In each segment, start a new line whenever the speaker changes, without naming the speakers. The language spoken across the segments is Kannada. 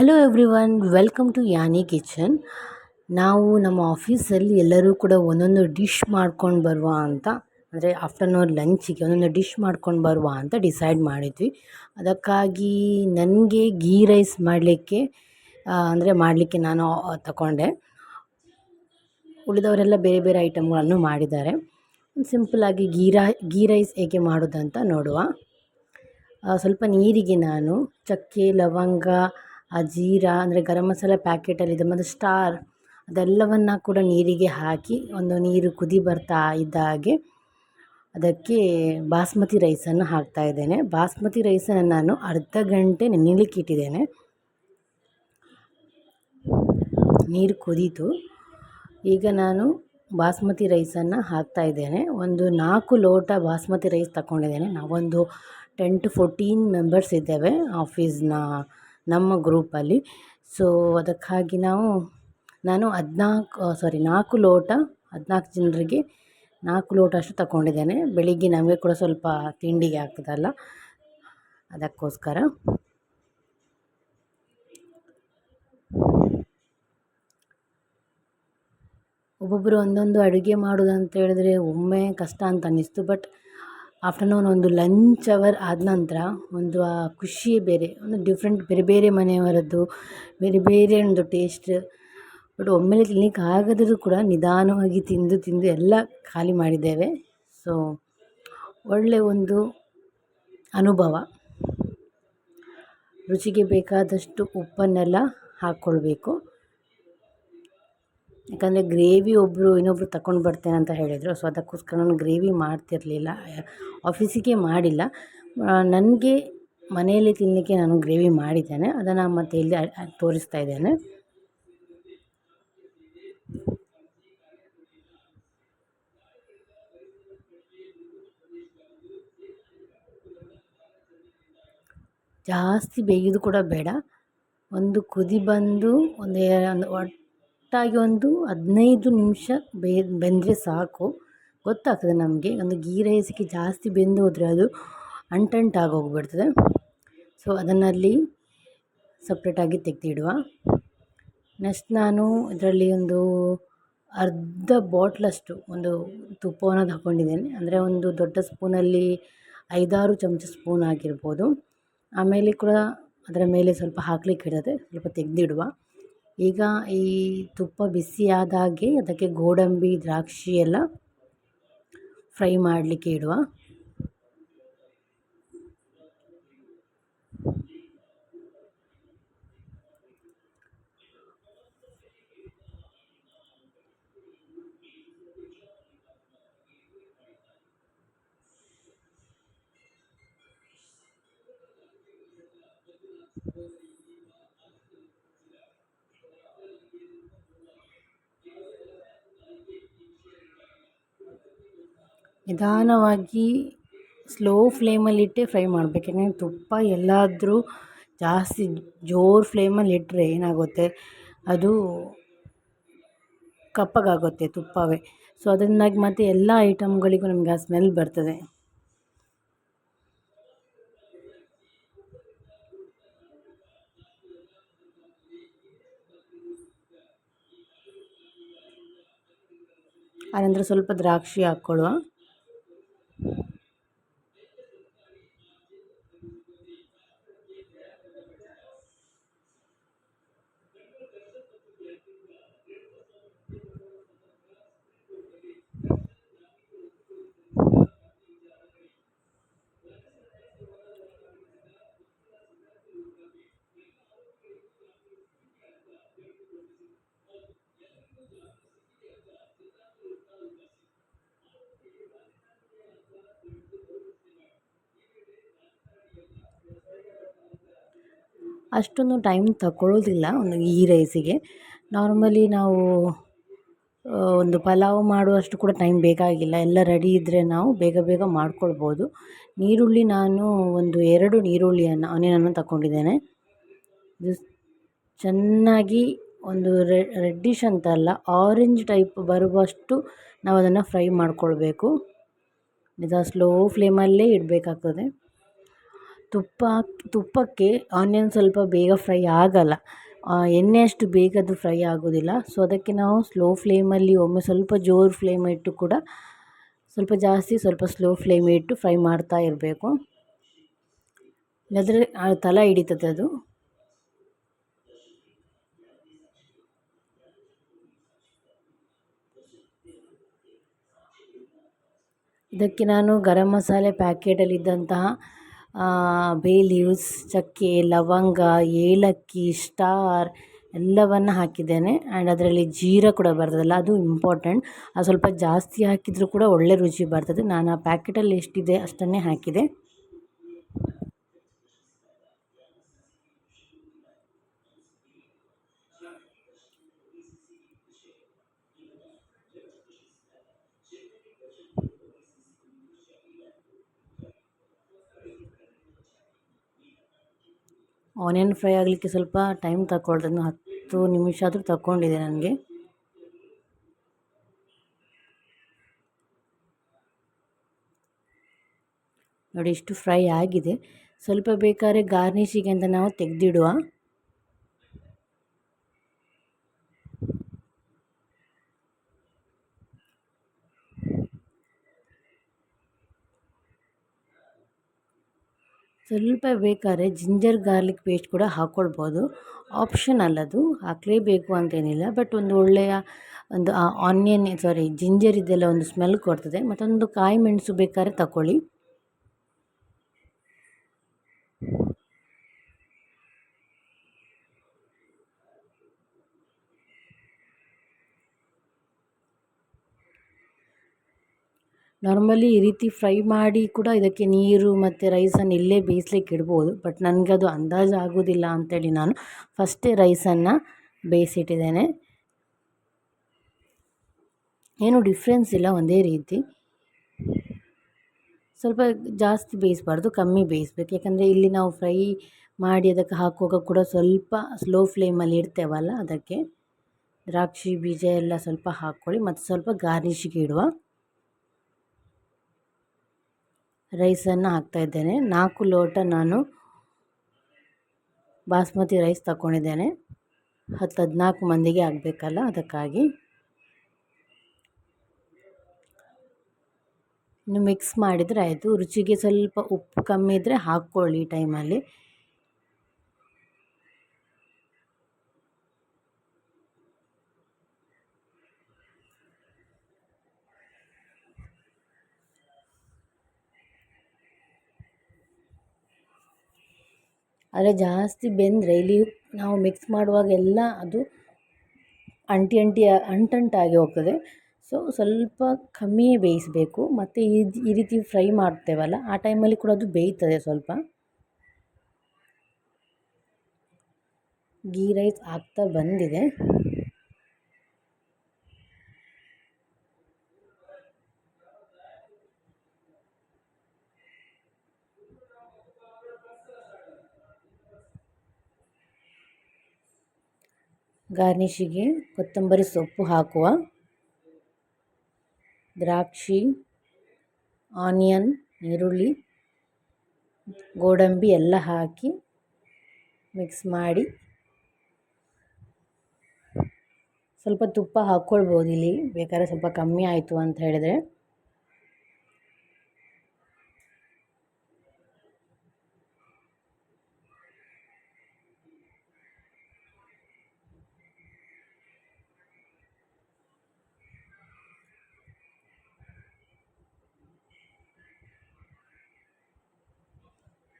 Hello everyone, welcome to Yani kitchen. ನಾವು ನಮ್ಮ ಆಫೀಸಲ್ಲಿ ಎಲ್ಲರೂ ಕೂಡ ಒಂದೊಂದು ಡಿಶ್ ಮಾಡ್ಕೊಂಡು ಬರುವ ಅಂತ, ಅಂದರೆ ಆಫ್ಟರ್ನೂನ್ ಲಂಚಿಗೆ ಒಂದೊಂದು ಡಿಶ್ ಮಾಡ್ಕೊಂಡು ಬರುವ ಅಂತ ಡಿಸೈಡ್ ಮಾಡಿದ್ವಿ. ಅದಕ್ಕಾಗಿ ನನಗೆ ಗೀ ರೈಸ್ ಮಾಡಲಿಕ್ಕೆ ನಾನು ತಗೊಂಡೆ. ಉಳಿದವರೆಲ್ಲ ಬೇರೆ ಬೇರೆ ಐಟಮ್ಗಳನ್ನು ಮಾಡಿದ್ದಾರೆ. ಸಿಂಪಲ್ಲಾಗಿ ಗೀ ರೈಸ್ ಹೇಗೆ ಮಾಡೋದಂತ ನೋಡುವ. ಸ್ವಲ್ಪ ನೀರಿಗೆ ನಾನು ಚಕ್ಕೆ, ಲವಂಗ, ಜೀರಾ ಅಂದರೆ ಗರಂ ಮಸಾಲೆ ಪ್ಯಾಕೆಟಲ್ಲಿದೆ, ಮತ್ತು ಸ್ಟಾರ್ ಅದೆಲ್ಲವನ್ನು ಕೂಡ ನೀರಿಗೆ ಹಾಕಿ ಒಂದು ನೀರು ಕುದಿ ಬರ್ತಾ ಇದ್ದ ಹಾಗೆ ಅದಕ್ಕೆ ಬಾಸ್ಮತಿ ರೈಸನ್ನು ಹಾಕ್ತಾಯಿದ್ದೇನೆ. ಬಾಸ್ಮತಿ ರೈಸನ್ನು ನಾನು ಅರ್ಧ ಗಂಟೆ ನೆನೆಯಲಿಕ್ಕೆ ಇಟ್ಟಿದ್ದೇನೆ. ನೀರು ಕುದೀತು. ಈಗ ನಾನು ಬಾಸ್ಮತಿ ರೈಸನ್ನು ಹಾಕ್ತಾಯಿದ್ದೇನೆ. ಒಂದು 4 ಲೋಟ ಬಾಸ್ಮತಿ ರೈಸ್ ತಗೊಂಡಿದ್ದೇನೆ. ನಾವೊಂದು 10 to 14 ಮೆಂಬರ್ಸ್ ಇದ್ದೇವೆ ನಮ್ಮ ಗ್ರೂಪಲ್ಲಿ. ಸೊ ಅದಕ್ಕಾಗಿ ನಾನು 4 ಲೋಟ 14 ಜನರಿಗೆ 4 ಲೋಟ ಅಷ್ಟು ತಗೊಂಡಿದ್ದೇನೆ. ಬೆಳಿಗ್ಗೆ ನಮಗೆ ಕೂಡ ಸ್ವಲ್ಪ ತಿಂಡಿಗೆ ಆಗ್ತದಲ್ಲ, ಅದಕ್ಕೋಸ್ಕರ. ಒಬ್ಬೊಬ್ಬರು ಒಂದೊಂದು ಅಡುಗೆ ಮಾಡೋದು ಅಂತ ಹೇಳಿದ್ರೆ ಒಮ್ಮೆ ಕಷ್ಟ ಅಂತ ಅನ್ನಿಸ್ತು. ಬಟ್ ಆಫ್ಟರ್ನೂನ್ ಒಂದು ಲಂಚ್ ಅವರ್ ಆದ ನಂತರ ಒಂದು ಆ ಖುಷಿಯೇ ಬೇರೆ. ಒಂದು ಡಿಫ್ರೆಂಟ್ ಬೇರೆ ಬೇರೆ ಮನೆಯವರದ್ದು ಬೇರೆ ಬೇರೆ ಒಂದು ಟೇಸ್ಟ್. ಬಟ್ ಒಮ್ಮೆಲೆ ತಿನ್ನಲಿಕ್ಕೆ ಆಗದರೂ ಕೂಡ ನಿಧಾನವಾಗಿ ತಿಂದು ಎಲ್ಲ ಖಾಲಿ ಮಾಡಿದ್ದೇವೆ. ಸೊ ಒಳ್ಳೆಯ ಒಂದು ಅನುಭವ. ರುಚಿಗೆ ಬೇಕಾದಷ್ಟು ಉಪ್ಪನ್ನೆಲ್ಲ ಹಾಕ್ಕೊಳ್ಬೇಕು. ಯಾಕಂದರೆ ಗ್ರೇವಿ ಇನ್ನೊಬ್ಬರು ತಗೊಂಡು ಬರ್ತೇನೆ ಅಂತ ಹೇಳಿದರು. ಸೊ ಅದಕ್ಕೋಸ್ಕರ ನಾನು ಗ್ರೇವಿ ಮಾಡ್ತಿರಲಿಲ್ಲ, ಆಫೀಸಿಗೆ ಮಾಡಿಲ್ಲ. ನನಗೆ ಮನೆಯಲ್ಲಿ ತಿನ್ನಲಿಕ್ಕೆ ನಾನು ಗ್ರೇವಿ ಮಾಡಿದ್ದೇನೆ. ಅದನ್ನು ಮತ್ತೆ ಇಲ್ಲಿ ತೋರಿಸ್ತಾ ಇದ್ದೇನೆ. ಜಾಸ್ತಿ ಬೇಯೋದು ಕೂಡ ಬೇಡ. ಒಂದು ಕುದಿ ಬಂದು ಒಟ್ಟಾಗಿ ಒಂದು 15 ನಿಮಿಷ ಬೆಂದರೆ ಸಾಕು. ಗೊತ್ತಾಗ್ತದೆ ನಮಗೆ. ಒಂದು ಗೀ ರೈಸಿಗೆ ಜಾಸ್ತಿ ಬೆಂದು ಹೋದರೆ ಅದು ಅಂಟಂಟಾಗೋಗ್ಬಿಡ್ತದೆ. ಸೊ ಅದನ್ನಲ್ಲಿ ಸಪ್ರೇಟಾಗಿ ತೆಗೆದಿಡುವ. ನೆಕ್ಸ್ಟ್ ನಾನು ಇದರಲ್ಲಿ ಒಂದು ಅರ್ಧ ಬಾಟ್ಲಷ್ಟು ಒಂದು ತುಪ್ಪವನ್ನು ತಗೊಂಡಿದ್ದೇನೆ. ಅಂದರೆ ಒಂದು ದೊಡ್ಡ ಸ್ಪೂನಲ್ಲಿ 5-6 ಚಮಚ ಸ್ಪೂನ್ ಆಗಿರ್ಬೋದು. ಆಮೇಲೆ ಕೂಡ ಅದರ ಮೇಲೆ ಸ್ವಲ್ಪ ಹಾಕಲಿಕ್ಕೆ ಇಡದೆ ಸ್ವಲ್ಪ ತೆಗೆದಿಡುವ. ಈಗ ಈ ತುಪ್ಪ ಬಿಸಿಯಾದಾಗೆ ಅದಕ್ಕೆ ಗೋಡಂಬಿ, ದ್ರಾಕ್ಷಿ ಎಲ್ಲ ಫ್ರೈ ಮಾಡಲಿಕ್ಕೆ ಇಡುವ. ನಿಧಾನವಾಗಿ ಸ್ಲೋ ಫ್ಲೇಮಲ್ಲಿಟ್ಟೆ ಫ್ರೈ ಮಾಡಬೇಕು. ಯಾಕೆಂದರೆ ತುಪ್ಪ ಎಲ್ಲಾದರೂ ಜಾಸ್ತಿ ಜೋರು ಫ್ಲೇಮಲ್ಲಿ ಇಟ್ಟರೆ ಏನಾಗುತ್ತೆ, ಅದು ಕಪ್ಪಗಾಗುತ್ತೆ ತುಪ್ಪವೇ. ಸೊ ಅದರಿಂದಾಗಿ ಮತ್ತು ಎಲ್ಲ ಐಟಮ್ಗಳಿಗೂ ನಮಗೆ ಆ ಸ್ಮೆಲ್ ಬರ್ತದೆ. ಆನಂತರ ಸ್ವಲ್ಪ ದ್ರಾಕ್ಷಿ ಹಾಕ್ಕೊಳ್ಳುವ. ಅಷ್ಟೊಂದು ಟೈಮ್ ತಗೊಳ್ಳೋದಿಲ್ಲ ಒಂದು ಗೀ ರೈಸಿಗೆ. ನಾರ್ಮಲಿ ನಾವು ಒಂದು ಪಲಾವ್ ಮಾಡುವಷ್ಟು ಕೂಡ ಟೈಮ್ ಬೇಕಾಗಿಲ್ಲ. ಎಲ್ಲ ರೆಡಿ ಇದ್ದರೆ ನಾವು ಬೇಗ ಬೇಗ ಮಾಡ್ಕೊಳ್ಬೋದು. ನೀರುಳ್ಳಿ ನಾನು ಒಂದು 2 ಆನಿಯನನ್ನು ತಗೊಂಡಿದ್ದೇನೆ. ಇದು ಚೆನ್ನಾಗಿ ಒಂದು ರೆಡ್ಡಿಶ್ ಅಂತಲ್ಲ, ಆರೆಂಜ್ ಟೈಪ್ ಬರುವಷ್ಟು ನಾವು ಅದನ್ನು ಫ್ರೈ ಮಾಡ್ಕೊಳ್ಬೇಕು. ಸ್ಲೋ ಫ್ಲೇಮಲ್ಲೇ ಇಡಬೇಕಾಗ್ತದೆ. ತುಪ್ಪಕ್ಕೆ ಆನಿಯನ್ ಸ್ವಲ್ಪ ಬೇಗ ಫ್ರೈ ಆಗಲ್ಲ, ಎಣ್ಣೆ ಅಷ್ಟು ಬೇಗ ಅದು ಫ್ರೈ ಆಗೋದಿಲ್ಲ. ಸೊ ಅದಕ್ಕೆ ನಾವು ಸ್ಲೋ ಫ್ಲೇಮಲ್ಲಿ ಒಮ್ಮೆ ಸ್ವಲ್ಪ ಜೋರು ಫ್ಲೇಮ್ ಇಟ್ಟು ಕೂಡ ಸ್ವಲ್ಪ ಜಾಸ್ತಿ ಸ್ವಲ್ಪ ಸ್ಲೋ ಫ್ಲೇಮ್ ಇಟ್ಟು ಫ್ರೈ ಮಾಡ್ತಾ ಇರಬೇಕು, ಇಲ್ಲದ್ರೆ ತಳ ಹಿಡಿತದೆ ಅದು. ಇದಕ್ಕೆ ನಾನು ಗರಂ ಮಸಾಲೆ ಪ್ಯಾಕೆಟಲ್ಲಿದ್ದಂತಹ ಬೇ ಲೀವ್ಸ್, ಚಕ್ಕೆ, ಲವಂಗ, ಏಲಕ್ಕಿ, ಸ್ಟಾರ್ ಎಲ್ಲವನ್ನು ಹಾಕಿದ್ದೇನೆ. ಆ್ಯಂಡ್ ಅದರಲ್ಲಿ ಜೀರ ಕೂಡ ಬರ್ತದಲ್ಲ, ಅದು ಇಂಪಾರ್ಟೆಂಟ್. ಅದು ಸ್ವಲ್ಪ ಜಾಸ್ತಿ ಹಾಕಿದರೂ ಕೂಡ ಒಳ್ಳೆ ರುಚಿ ಬರ್ತದೆ. ನಾನು ಆ ಪ್ಯಾಕೆಟಲ್ಲಿ ಎಷ್ಟಿದೆ ಅಷ್ಟನ್ನೇ ಹಾಕಿದೆ. ಆನಿಯನ್ ಫ್ರೈ ಆಗಲಿಕ್ಕೆ ಸ್ವಲ್ಪ ಟೈಮ್ ತಗೊಳ್ತದೆ, 10 ನಿಮಿಷ ಆದರೂ ತಗೊಂಡಿದೆ ನನಗೆ. ನೋಡಿ ಇಷ್ಟು ಫ್ರೈ ಆಗಿದೆ. ಸ್ವಲ್ಪ ಬೇಕಾದ್ರೆ ಗಾರ್ನಿಷಿಗೆ ಅಂತ ನಾವು ತೆಗೆದಿಡುವ. ಸ್ವಲ್ಪ ಬೇಕಾದ್ರೆ ಜಿಂಜರ್ ಗಾರ್ಲಿಕ್ ಪೇಸ್ಟ್ ಕೂಡ ಹಾಕ್ಕೊಳ್ಬೋದು, ಆಪ್ಷನಲ್ ಅದು, ಹಾಕಲೇಬೇಕು ಅಂತೇನಿಲ್ಲ. ಬಟ್ ಒಂದು ಒಳ್ಳೆಯ ಒಂದು ಜಿಂಜರ್ ಇದೆಲ್ಲ ಒಂದು ಸ್ಮೆಲ್ ಕೊಡ್ತದೆ. ಮತ್ತೊಂದು ಕಾಯಿ ಮೆಣಸು ಬೇಕಾದ್ರೆ ತಗೊಳ್ಳಿ. ನಾರ್ಮಲಿ ಈ ರೀತಿ ಫ್ರೈ ಮಾಡಿ ಕೂಡ ಇದಕ್ಕೆ ನೀರು ಮತ್ತು ರೈಸನ್ನು ಇಲ್ಲೇ ಬೇಯಿಸ್ಲಿಕ್ಕೆ ಇಡ್ಬೋದು. ಬಟ್ ನನಗದು ಅಂದಾಜು ಆಗೋದಿಲ್ಲ ಅಂಥೇಳಿ ನಾನು ಫಸ್ಟೇ ರೈಸನ್ನು ಬೇಯಿಸಿಟ್ಟಿದ್ದೇನೆ. ಏನೂ ಡಿಫ್ರೆನ್ಸ್ ಇಲ್ಲ, ಒಂದೇ ರೀತಿ. ಸ್ವಲ್ಪ ಜಾಸ್ತಿ ಬೇಯಿಸಬಾರ್ದು, ಕಮ್ಮಿ ಬೇಯಿಸಬೇಕು. ಯಾಕಂದರೆ ಇಲ್ಲಿ ನಾವು ಫ್ರೈ ಮಾಡಿ ಅದಕ್ಕೆ ಹಾಕುವಾಗ ಕೂಡ ಸ್ವಲ್ಪ ಸ್ಲೋ ಫ್ಲೇಮಲ್ಲಿ ಇಡ್ತೇವಲ್ಲ, ಅದಕ್ಕೆ ದ್ರಾಕ್ಷಿ ಬೀಜ ಎಲ್ಲ ಸ್ವಲ್ಪ ಹಾಕ್ಕೊಳ್ಳಿ. ಮತ್ತು ಸ್ವಲ್ಪ ಗಾರ್ನಿಷಿಗೆ ಇಡುವ. ರೈಸನ್ನು ಹಾಕ್ತಾಯಿದ್ದೇನೆ. 4 ಲೋಟ ನಾನು ಬಾಸ್ಮತಿ ರೈಸ್ ತಗೊಂಡಿದ್ದೇನೆ. 10-14 ಮಂದಿಗೆ ಆಗಬೇಕಲ್ಲ, ಅದಕ್ಕಾಗಿ. ಇನ್ನು ಮಿಕ್ಸ್ ಮಾಡಿದರೆ ಆಯಿತು. ರುಚಿಗೆ ಸ್ವಲ್ಪ ಉಪ್ಪು ಕಮ್ಮಿ ಇದ್ದರೆ ಹಾಕ್ಕೊಳ್ಳಿ ಈ ಟೈಮಲ್ಲಿ. ಆದರೆ ಜಾಸ್ತಿ ಬೆಂದರೆ ಇಲ್ಲಿ ನಾವು ಮಿಕ್ಸ್ ಮಾಡುವಾಗೆಲ್ಲ ಅದು ಅಂಟಂಟಾಗಿ ಹೋಗ್ತದೆ. ಸೊ ಸ್ವಲ್ಪ ಕಮ್ಮಿಯೇ ಬೇಯಿಸಬೇಕು. ಮತ್ತು ಈ ರೀತಿ ಫ್ರೈ ಮಾಡ್ತೇವಲ್ಲ, ಆ ಟೈಮಲ್ಲಿ ಕೂಡ ಅದು ಬೇಯ್ತದೆ ಸ್ವಲ್ಪ. ಗೀ ರೈಸ್ ಆಗ್ತಾ ಬಂದಿದೆ. ಗಾರ್ನಿಷಿಗೆ ಕೊತ್ತಂಬರಿ ಸೊಪ್ಪು ಹಾಕುವ. ದ್ರಾಕ್ಷಿ, ಆನಿಯನ್, ಈರುಳ್ಳಿ, ಗೋಡಂಬಿ ಎಲ್ಲ ಹಾಕಿ ಮಿಕ್ಸ್ ಮಾಡಿ. ಸ್ವಲ್ಪ ತುಪ್ಪ ಹಾಕ್ಕೊಳ್ಬೋದು ಇಲ್ಲಿ, ಬೇಕಾದ್ರೆ ಸ್ವಲ್ಪ ಕಮ್ಮಿ ಆಯಿತು ಅಂತ ಹೇಳಿದರೆ.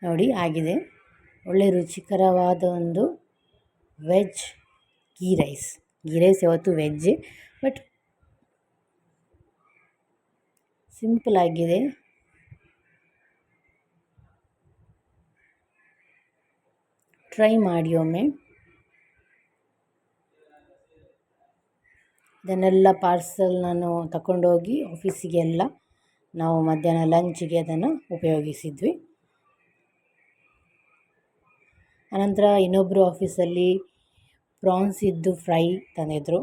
ನೋಡಿ ಆಗಿದೆ. ಒಳ್ಳೆ ರುಚಿಕರವಾದ ಒಂದು veg ghee rice. Ghee rice ಯಾವತ್ತು ವೆಜ್ಜೇ, ಬಟ್ ಸಿಂಪಲ್ ಆಗಿದೆ. ಟ್ರೈ ಮಾಡಿ ಒಮ್ಮೆ. ಇದನ್ನೆಲ್ಲ ಪಾರ್ಸಲ್ ನಾನು ತಗೊಂಡೋಗಿ ಆಫೀಸಿಗೆಲ್ಲ ನಾವು ಮಧ್ಯಾಹ್ನ ಲಂಚಿಗೆ ಅದನ್ನು ಉಪಯೋಗಿಸಿದ್ವಿ. ಅನಂತರ ಇನ್ನೊಬ್ಬರು ಆಫೀಸಲ್ಲಿ ಪ್ರಾನ್ಸಿದ್ದು ಫ್ರೈ ತಂದಿದ್ದರು.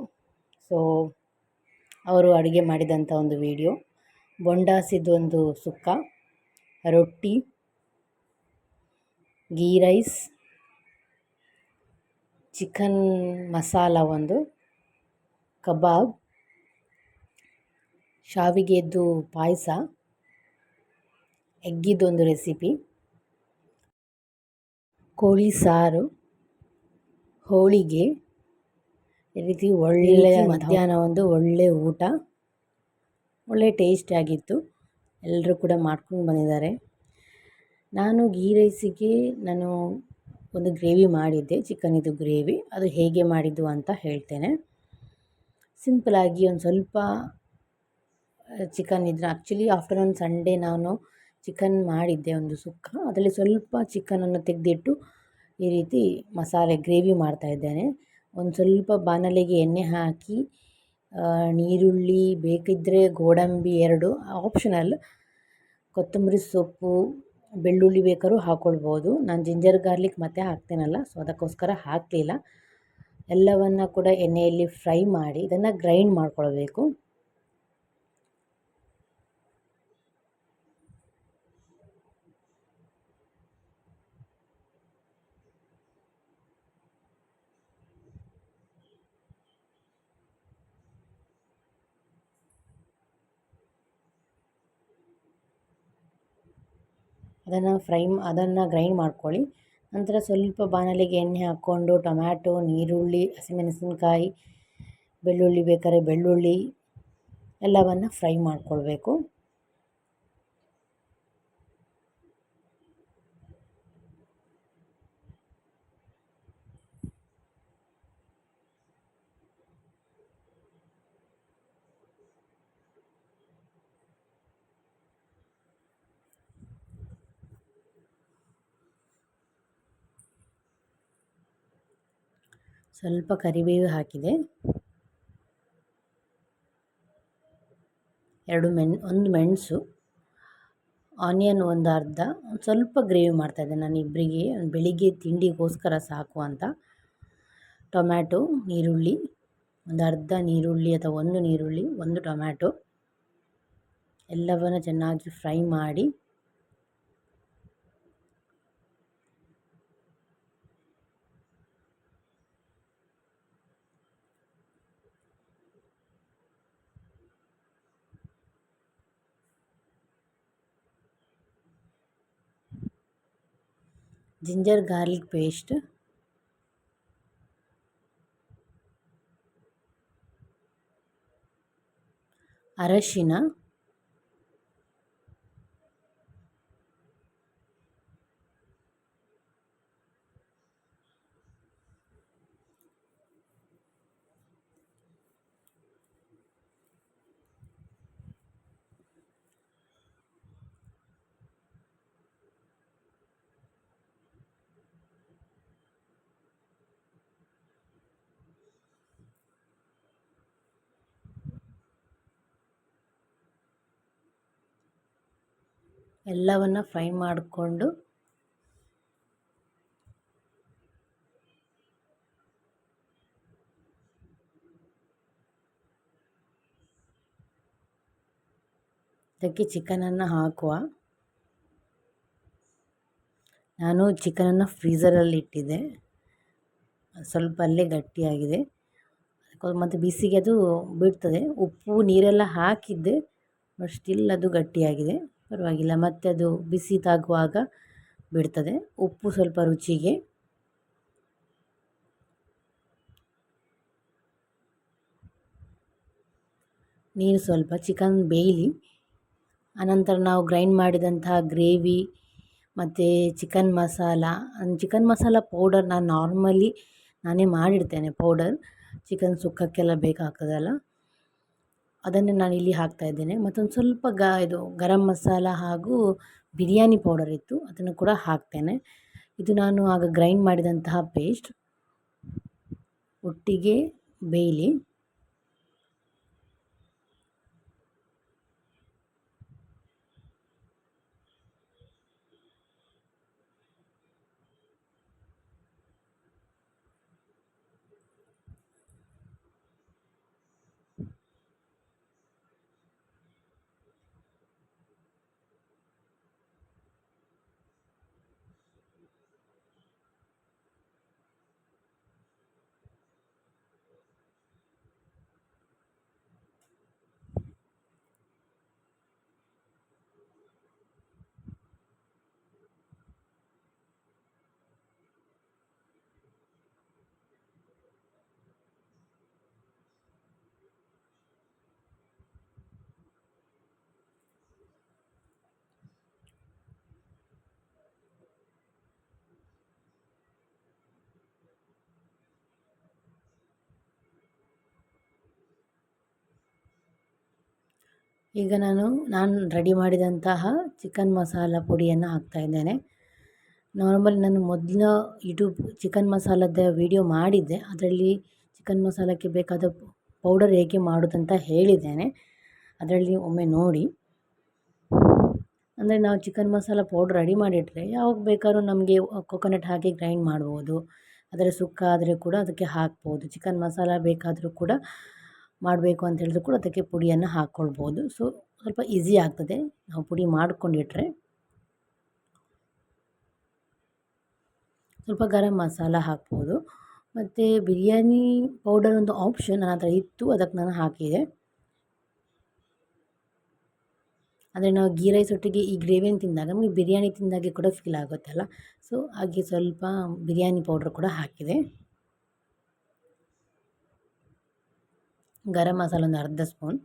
ಸೊ ಅವರು ಅಡುಗೆ ಮಾಡಿದಂಥ ಒಂದು ವಿಡಿಯೋ. ಬೊಂಡಾಸಿದ್ದು ಒಂದು ಸುಕ್ಕ, ರೊಟ್ಟಿ, ಗೀ ರೈಸ್, ಚಿಕನ್ ಮಸಾಲ ಒಂದು, ಕಬಾಬ್, ಶಾವಿಗೆದ್ದು ಪಾಯಸ, ಎಗ್ಗಿದೊಂದು ರೆಸಿಪಿ, ಕೋಳಿ ಸಾರು, ಹೋಳಿಗೆ, ಈ ರೀತಿ ಒಳ್ಳೆಯ ಮಧ್ಯಾಹ್ನ ಒಂದು ಒಳ್ಳೆಯ ಊಟ, ಒಳ್ಳೆ ಟೇಸ್ಟಿಯಾಗಿತ್ತು. ಎಲ್ಲರೂ ಕೂಡ ಮಾಡ್ಕೊಂಡು ಬಂದಿದ್ದಾರೆ. ನಾನು ಗೀ ರೈಸಿಗೆ ಒಂದು ಗ್ರೇವಿ ಮಾಡಿದ್ದೆ, ಚಿಕನಿದು ಗ್ರೇವಿ. ಅದು ಹೇಗೆ ಮಾಡಿದ್ದು ಅಂತ ಹೇಳ್ತೇನೆ. ಸಿಂಪಲಾಗಿ ಒಂದು ಸ್ವಲ್ಪ ಚಿಕನ್ ಇದ್ರೆ, ಆ್ಯಕ್ಚುಲಿ ಆಫ್ಟರ್ನೂನ್ ಸಂಡೇ ನಾನು ಚಿಕನ್ ಮಾಡಿದ್ದೆ ಒಂದು ಸುಕ್ಕ. ಅದರಲ್ಲಿ ಸ್ವಲ್ಪ ಚಿಕನನ್ನು ತೆಗೆದಿಟ್ಟು ಈ ರೀತಿ ಮಸಾಲೆ ಗ್ರೇವಿ ಮಾಡ್ತಾಯಿದ್ದೇನೆ. ಒಂದು ಸ್ವಲ್ಪ ಬಾಣಲೆಗೆ ಎಣ್ಣೆ ಹಾಕಿ ನೀರುಳ್ಳಿ, ಬೇಕಿದ್ದರೆ ಗೋಡಂಬಿ 2 ಆಪ್ಷನಲ್, ಕೊತ್ತಂಬರಿ ಸೊಪ್ಪು, ಬೆಳ್ಳುಳ್ಳಿ ಬೇಕಾದ್ರೂ ಹಾಕ್ಕೊಳ್ಬೋದು. ನಾನು ಜಿಂಜರ್ ಗಾರ್ಲಿಕ್ ಮತ್ತೆ ಹಾಕ್ತೇನಲ್ಲ, ಸೊ ಅದಕ್ಕೋಸ್ಕರ ಹಾಕಲಿಲ್ಲ. ಎಲ್ಲವನ್ನು ಕೂಡ ಎಣ್ಣೆಯಲ್ಲಿ ಫ್ರೈ ಮಾಡಿ ಇದನ್ನು ಗ್ರೈಂಡ್ ಮಾಡ್ಕೊಳ್ಬೇಕು. ಅದನ್ನು ಗ್ರೈಂಡ್ ಮಾಡ್ಕೊಳ್ಳಿ. ನಂತರ ಸ್ವಲ್ಪ ಬಾಣಲೆಗೆ ಎಣ್ಣೆ ಹಾಕ್ಕೊಂಡು ಟೊಮ್ಯಾಟೊ, ನೀರುಳ್ಳಿ, ಹಸಿಮೆಣಸಿನ್ಕಾಯಿ, ಬೆಳ್ಳುಳ್ಳಿ ಬೇಕಾದ್ರೆ ಬೆಳ್ಳುಳ್ಳಿ ಎಲ್ಲವನ್ನು ಫ್ರೈ ಮಾಡ್ಕೊಳ್ಬೇಕು. ಸ್ವಲ್ಪ ಕರಿಬೇವು ಹಾಕಿದೆ, ಒಂದು ಮೆಣಸು, ಆನಿಯನ್ ಒಂದು ಅರ್ಧ, ಒಂದು ಸ್ವಲ್ಪ ಗ್ರೇವಿ ಮಾಡ್ತಾಯಿದ್ದೆ ನಾನು ಇಬ್ಬರಿಗೆ, ಬೆಳಿಗ್ಗೆ ತಿಂಡಿಗೋಸ್ಕರ ಸಾಕು ಅಂತ. ಟೊಮ್ಯಾಟೊ, ನೀರುಳ್ಳಿ, ಒಂದು ಅರ್ಧ ನೀರುಳ್ಳಿ ಅಥವಾ ಒಂದು ನೀರುಳ್ಳಿ, ಒಂದು ಟೊಮ್ಯಾಟೊ ಎಲ್ಲವನ್ನು ಚೆನ್ನಾಗಿ ಫ್ರೈ ಮಾಡಿ ಜಿಂಜರ್ ಗಾರ್ಲಿಕ್ ಪೇಸ್ಟ್, ಅರಶಿನ, ಎಲ್ಲವನ್ನು ಫ್ರೈ ಮಾಡಿಕೊಂಡು ಇದಕ್ಕೆ ಚಿಕನನ್ನು ಹಾಕುವ. ನಾನು ಚಿಕನನ್ನು ಫ್ರೀಝರಲ್ಲಿ ಇಟ್ಟಿದ್ದೆ, ಸ್ವಲ್ಪ ಅಲ್ಲೇ ಗಟ್ಟಿಯಾಗಿದೆ, ಮತ್ತು ಬಿಸಿಗೆ ಅದು ಬಿಡ್ತದೆ. ಉಪ್ಪು ನೀರೆಲ್ಲ ಹಾಕಿದ್ದೆ, ಬಟ್ ಸ್ಟಿಲ್ ಅದು ಗಟ್ಟಿಯಾಗಿದೆ. ಪರವಾಗಿಲ್ಲ, ಮತ್ತು ಅದು ಬಿಸಿ ತಾಗುವಾಗ ಬಿಡ್ತದೆ. ಉಪ್ಪು ಸ್ವಲ್ಪ ರುಚಿಗೆ. ನೀರು ಸ್ವಲ್ಪ, ಚಿಕನ್ ಬೇಯಲಿ. ಆನಂತರ ನಾವು ಗ್ರೈಂಡ್ ಮಾಡಿದಂತಹ ಗ್ರೇವಿ ಮತ್ತು ಚಿಕನ್ ಮಸಾಲ ಪೌಡರ್ ನಾನು ನಾನೇ ಮಾಡಿಡ್ತೇನೆ ಪೌಡರ್. ಚಿಕನ್ ಸುಕ್ಕಕ್ಕೆಲ್ಲ ಬೇಕಾಗ್ತದಲ್ಲ, ಅದನ್ನೇ ನಾನು ಇಲ್ಲಿ ಹಾಕ್ತಾಯಿದ್ದೇನೆ. ಮತ್ತೊಂದು ಸ್ವಲ್ಪ ಗರಂ ಮಸಾಲ ಹಾಗೂ ಬಿರಿಯಾನಿ ಪೌಡರ್ ಇತ್ತು, ಅದನ್ನು ಕೂಡ ಹಾಕ್ತೇನೆ. ಇದು ನಾನು ಆಗ ಗ್ರೈಂಡ್ ಮಾಡಿದಂತಹ ಪೇಸ್ಟ್ ಒಟ್ಟಿಗೆ ಬೇಯಲಿ. ಈಗ ನಾನು ರೆಡಿ ಮಾಡಿದಂತಹ ಚಿಕನ್ ಮಸಾಲ ಪುಡಿಯನ್ನು ಹಾಕ್ತಾಯಿದ್ದೇನೆ. ನಾರ್ಮಲ್ ನಾನು ಮೊದಲ ಯೂಟ್ಯೂಬ್ ಚಿಕನ್ ಮಸಾಲದ ವಿಡಿಯೋ ಮಾಡಿದ್ದೆ. ಅದರಲ್ಲಿ ಚಿಕನ್ ಮಸಾಲಕ್ಕೆ ಬೇಕಾದ ಪೌಡರ್ ಹೇಗೆ ಮಾಡೋದಂತ ಹೇಳಿದ್ದೇನೆ. ಅದರಲ್ಲಿ ಒಮ್ಮೆ ನೋಡಿ. ಅಂದರೆ ನಾವು ಚಿಕನ್ ಮಸಾಲ ಪೌಡ್ರ್ ರೆಡಿ ಮಾಡಿಟ್ಟರೆ ಯಾವಾಗ ಬೇಕಾದ್ರೂ ನಮಗೆ ಕೊಕೊನಟ್ ಹಾಕಿ ಗ್ರೈಂಡ್ ಮಾಡ್ಬೋದು. ಅದರ ಸುಕ್ಕ ಆದರೆ ಕೂಡ ಅದಕ್ಕೆ ಹಾಕ್ಬೋದು. ಚಿಕನ್ ಮಸಾಲ ಬೇಕಾದರೂ ಕೂಡ ಮಾಡಬೇಕು ಅಂತ ಹೇಳಿದ್ರು ಕೂಡ ಅದಕ್ಕೆ ಪುಡಿಯನ್ನು ಹಾಕ್ಕೊಳ್ಬೋದು. ಸೊ ಸ್ವಲ್ಪ ಈಸಿ ಆಗ್ತದೆ ನಾವು ಪುಡಿ ಮಾಡಿಕೊಂಡಿಟ್ರೆ. ಸ್ವಲ್ಪ ಗರಂ ಮಸಾಲ ಹಾಕ್ಬೋದು. ಮತ್ತು ಬಿರಿಯಾನಿ ಪೌಡರ್ ಒಂದು ಆಪ್ಷನ್ ನನ್ನ ಹತ್ರ ಇತ್ತು, ಅದಕ್ಕೆ ನಾನು ಹಾಕಿದೆ. ಅಂದರೆ ನಾವು ಗೀ ರೈಸ್ ಒಟ್ಟಿಗೆ ಈ ಗ್ರೇವಿಯನ್ನು ತಿಂದಾಗ ನಮಗೆ ಬಿರಿಯಾನಿ ತಿಂದಾಗೆ ಕೂಡ ಫೀಲ್ ಆಗುತ್ತಲ್ಲ. ಸೊ ಹಾಗೆ ಸ್ವಲ್ಪ ಬಿರಿಯಾನಿ ಪೌಡ್ರ್ ಕೂಡ ಹಾಕಿದೆ. ಗರಂ ಮಸಾಲ ಒಂದು ಅರ್ಧ ಸ್ಪೂನ್,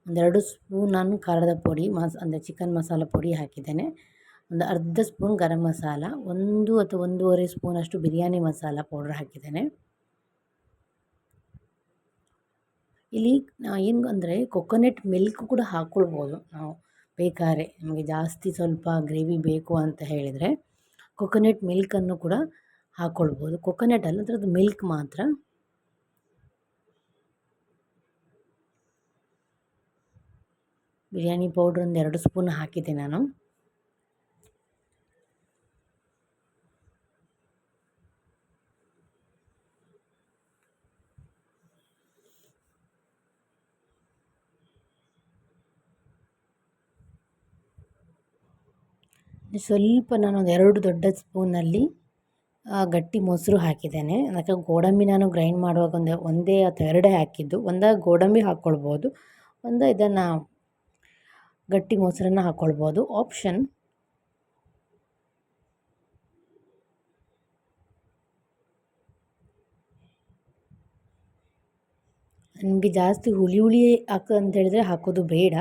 1-2 ಸ್ಪೂನ್ ನಾನು ಖಾರದ ಪುಡಿ ಅಂದರೆ ಚಿಕನ್ ಮಸಾಲ ಪುಡಿ ಹಾಕಿದ್ದೇನೆ. ಒಂದು ಅರ್ಧ ಸ್ಪೂನ್ ಗರಂ ಮಸಾಲ, 1 ಅಥವಾ 1.5 ಸ್ಪೂನಷ್ಟು ಬಿರಿಯಾನಿ ಮಸಾಲ ಪೌಡ್ರ್ ಹಾಕಿದ್ದೇನೆ. ಇಲ್ಲಿ ಏನು ಅಂದರೆ ಕೊಕೊನಟ್ ಮಿಲ್ಕ್ ಕೂಡ ಹಾಕ್ಕೊಳ್ಬೋದು ನಾವು ಬೇಕಾದ್ರೆ. ನಮಗೆ ಜಾಸ್ತಿ ಸ್ವಲ್ಪ ಗ್ರೇವಿ ಬೇಕು ಅಂತ ಹೇಳಿದರೆ ಕೊಕೊನಟ್ ಮಿಲ್ಕನ್ನು ಕೂಡ ಹಾಕ್ಕೊಳ್ಬೋದು. ಕೊಕೊನಟ್ ಅಲ್ಲ, ಅದರದ್ದು ಮಿಲ್ಕ್ ಮಾತ್ರ. ಬಿರಿಯಾನಿ ಪೌಡ್ರ್ ಒಂದು 2 ಸ್ಪೂನ್ ಹಾಕಿದ್ದೆ ನಾನು. ಸ್ವಲ್ಪ ನಾನೊಂದು 2 ದೊಡ್ಡ ಸ್ಪೂನಲ್ಲಿ ಗಟ್ಟಿ ಮೊಸರು ಹಾಕಿದ್ದೇನೆ. ಅದಕ್ಕೆ ಗೋಡಂಬಿ ನಾನು ಗ್ರೈಂಡ್ ಮಾಡುವಾಗ ಒಂದೇ ಅಥವಾ 2 ಹಾಕಿದ್ದು. ಒಂದು ಗೋಡಂಬಿ ಹಾಕ್ಕೊಳ್ಬೋದು, ಒಂದು ಇದನ್ನು ಗಟ್ಟಿ ಮೊಸರನ್ನು ಹಾಕ್ಕೊಳ್ಬೋದು, ಆಪ್ಷನ್. ನಿಮಗೆ ಜಾಸ್ತಿ ಹುಳಿ ಹುಳಿ ಆಗ್ತದೆ ಅಂತ ಹೇಳಿದರೆ ಹಾಕೋದು ಬೇಡ.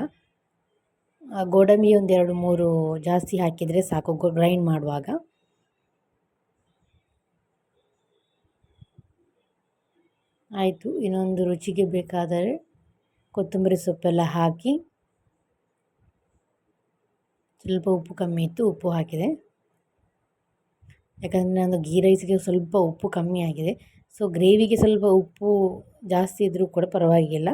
ಗೋಡಂಬಿ ಒಂದು 2-3 ಜಾಸ್ತಿ ಹಾಕಿದರೆ ಸಾಕು ಗ್ರೈಂಡ್ ಮಾಡುವಾಗ. ಆಯಿತು. ಇನ್ನೊಂದು ರುಚಿಗೆ ಬೇಕಾದರೆ ಕೊತ್ತಂಬರಿ ಸೊಪ್ಪೆಲ್ಲ ಹಾಕಿ, ಸ್ವಲ್ಪ ಉಪ್ಪು ಕಮ್ಮಿ ಇತ್ತು, ಉಪ್ಪು ಹಾಕಿದೆ. ಯಾಕಂದರೆ ನಾನು ಗೀ ರೈಸ್ಗೆ ಸ್ವಲ್ಪ ಉಪ್ಪು ಕಮ್ಮಿ ಆಗಿದೆ. ಸೊ ಗ್ರೇವಿಗೆ ಸ್ವಲ್ಪ ಉಪ್ಪು ಜಾಸ್ತಿ ಇದ್ದರೂ ಕೂಡ ಪರವಾಗಿಲ್ಲ.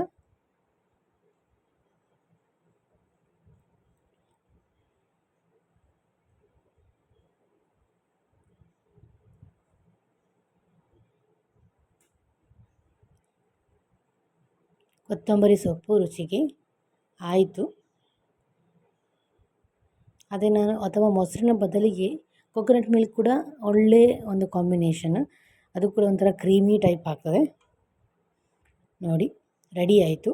ಕೊತ್ತಂಬರಿ ಸೊಪ್ಪು ರುಚಿಗೆ ಆಯಿತು. ಅದೇ ನಾನು ಅಥವಾ ಮೊಸರಿನ ಬದಲಿಗೆ ಕೊಕೊನಟ್ ಮಿಲ್ಕ್ ಕೂಡ ಒಳ್ಳೆಯ ಒಂದು ಕಾಂಬಿನೇಷನ್. ಅದು ಕೂಡ ಒಂಥರ ಕ್ರೀಮಿ ಟೈಪ್ ಆಗ್ತದೆ. ನೋಡಿ, ರೆಡಿ ಆಯಿತು.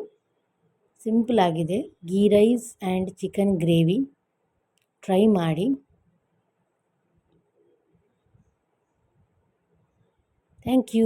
ಸಿಂಪಲ್ ಆಗಿದೆ ghee rice and chicken gravy. Try ಮಾಡಿ. Thank you.